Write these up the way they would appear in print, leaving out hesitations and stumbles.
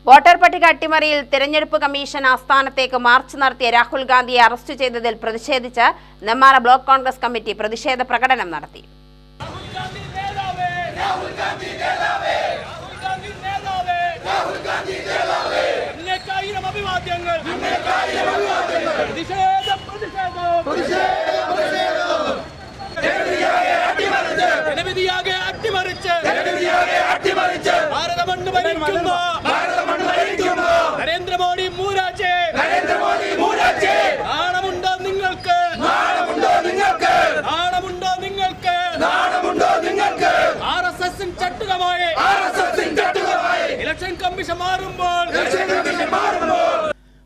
Voter പട്ടിക അട്ടിമറിയിൽ തെരഞ്ഞെടുപ്പ് commission ആസ്ഥാനത്തേക്ക് March നടത്തിയ രാഹുൽ ഗാന്ധിയെ അറസ്റ്റ് ചെയ്തതിൽ പ്രതിഷേധിച്ച് നെന്മാറ ബ്ലോക്ക് കോൺഗ്രസ് കമ്മിറ്റി പ്രതിഷേധ പ്രകടനം നടത്തി. നരേന്ദ്രമോദി മൂരാച്ചേ നാണമുണ്ടോ നിങ്ങൾക്ക് ആർഎസ്എസിൻ ചട്ടുകമായി ഇലക്ഷൻ കമ്മീഷൻ മാറുമ്പോൾ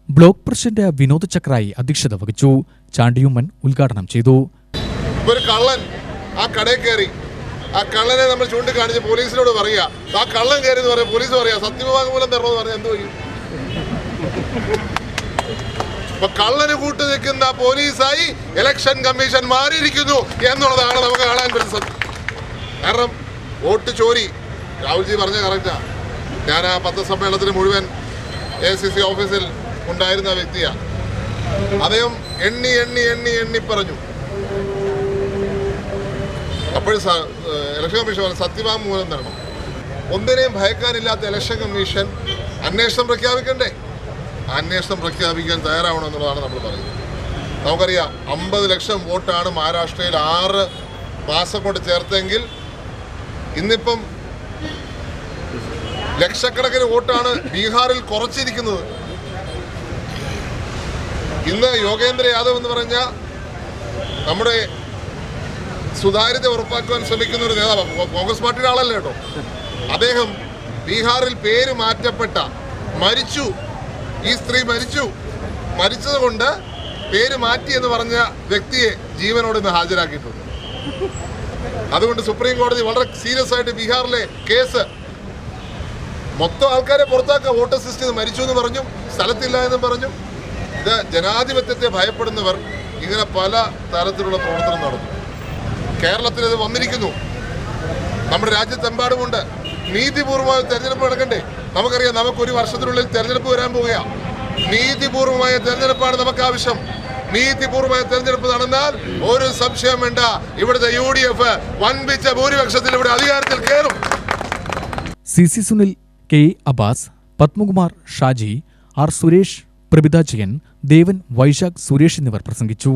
ബ്ലോക്ക് പ്രസിഡന്റ് വിനോദ് ചക്രായി അധ്യക്ഷത വഹിച്ചു. ചാണ്ടിയുമ്മൻ ഉദ്ഘാടനം ചെയ്തു. ഒരു കള്ളൻ ആ കടയിൽ കയറി, ആ കള്ളനെ നമ്മൾ ചൂണ്ടിക്കാണിച്ച് പോലീസിനോട് പറയുക, ആ കള്ളൻ കയറി എന്ന് പറയാം, പോലീസ് പറയാ സത്യവാങ്മൂലം തരണമെന്ന് പറഞ്ഞാൽ എന്ത് ചെയ്യും? അപ്പൊ കള്ളന് കൂട്ടു നിൽക്കുന്ന പോലീസായി ഇലക്ഷൻ കമ്മീഷൻ മാറിയിരിക്കുന്നു എന്നുള്ളതാണ് നമുക്ക് കാണാൻ പറ്റുന്നത്. കാരണം വോട്ട് ചോരി, രാഹുൽജി പറഞ്ഞ കറക്റ്റാ. ഞാൻ ആ പത്രസമ്മേളനത്തിന് മുഴുവൻ ACC ഓഫീസിൽ ഉണ്ടായിരുന്ന വ്യക്തിയാണ്. അദ്ദേഹം എണ്ണി എണ്ണി എണ്ണി എണ്ണി പറഞ്ഞു. അപ്പോൾ ഇലക്ഷൻ കമ്മീഷൻ സത്യവാങ്മൂലം തരണം. ഒന്നിനെയും ഭയക്കാനില്ലാത്ത ഇലക്ഷൻ കമ്മീഷൻ അന്വേഷണം പ്രഖ്യാപിക്കണ്ടേ? അന്വേഷണം പ്രഖ്യാപിക്കാൻ തയ്യാറാവണമെന്നുള്ളതാണ് നമ്മൾ പറയുന്നത്. നമുക്കറിയാം 50 ലക്ഷം വോട്ടാണ് മഹാരാഷ്ട്രയിൽ 6 മാസം കൊണ്ട് ചേർത്തെങ്കിൽ ഇന്നിപ്പം ലക്ഷക്കണക്കിന് വോട്ടാണ് ബീഹാറിൽ കുറച്ചിരിക്കുന്നത്. ഇന്ന് യോഗേന്ദ്ര യാദവ് എന്ന് പറഞ്ഞ നമ്മുടെ സുതാര്യത ഉറപ്പാക്കുവാൻ ശ്രമിക്കുന്ന ഒരു നേതാവ്, കോൺഗ്രസ് പാർട്ടിയുടെ ആളല്ല കേട്ടോ, അദ്ദേഹം ബീഹാറിൽ പേര് മാറ്റപ്പെട്ട മരിച്ചു, ഈ സ്ത്രീ മരിച്ചത് കൊണ്ട് പേര് മാറ്റി എന്ന് പറഞ്ഞ വ്യക്തിയെ ജീവനോട് ഇന്ന് ഹാജരാക്കിയിട്ടുണ്ട്. അതുകൊണ്ട് സുപ്രീം കോടതി വളരെ സീരിയസ് ആയിട്ട് ബീഹാറിലെ കേസ് മൊത്തം ആൾക്കാരെ പുറത്താക്കുക. വോട്ടർ സിസ്റ്റം മരിച്ചു എന്ന് പറഞ്ഞു, സ്ഥലത്തില്ല എന്ന് പറഞ്ഞു. ഇത് ജനാധിപത്യത്തെ ഭയപ്പെടുന്നവർ ഇങ്ങനെ പല തരത്തിലുള്ള പ്രവർത്തനം നടത്തും. കേരളത്തിൽ ഇത് വന്നിരിക്കുന്നു, നമ്മുടെ രാജ്യത്തെമ്പാടുമുണ്ട്. നീതിപൂർവമായ തെരഞ്ഞെടുപ്പ് നടക്കണ്ടേ? നമുക്കറിയാം, നമുക്കൊരു വർഷത്തിനുള്ളിൽ തെരഞ്ഞെടുപ്പ് വരാൻ പോവുകയാണ്. നീതിപൂർവമായ തെരഞ്ഞെടുപ്പാണ് നമുക്ക് ആവശ്യം. നീതിപൂർവമായ തെരഞ്ഞെടുപ്പ് നടന്നാൽ ഒരു സംശയം വേണ്ട, ഇവിടുത്തെ UDF വൻപിച്ച ഭൂരിപക്ഷത്തിൽ ഇവിടെ അധികാരത്തിൽ കയറും. CC Sunil, K Abbas, Padmakumar, Shaji, R Suresh, Prabhitha Jayan, Devan, Vaishakh, Suresh എന്നിവർ പ്രസംഗിച്ചു.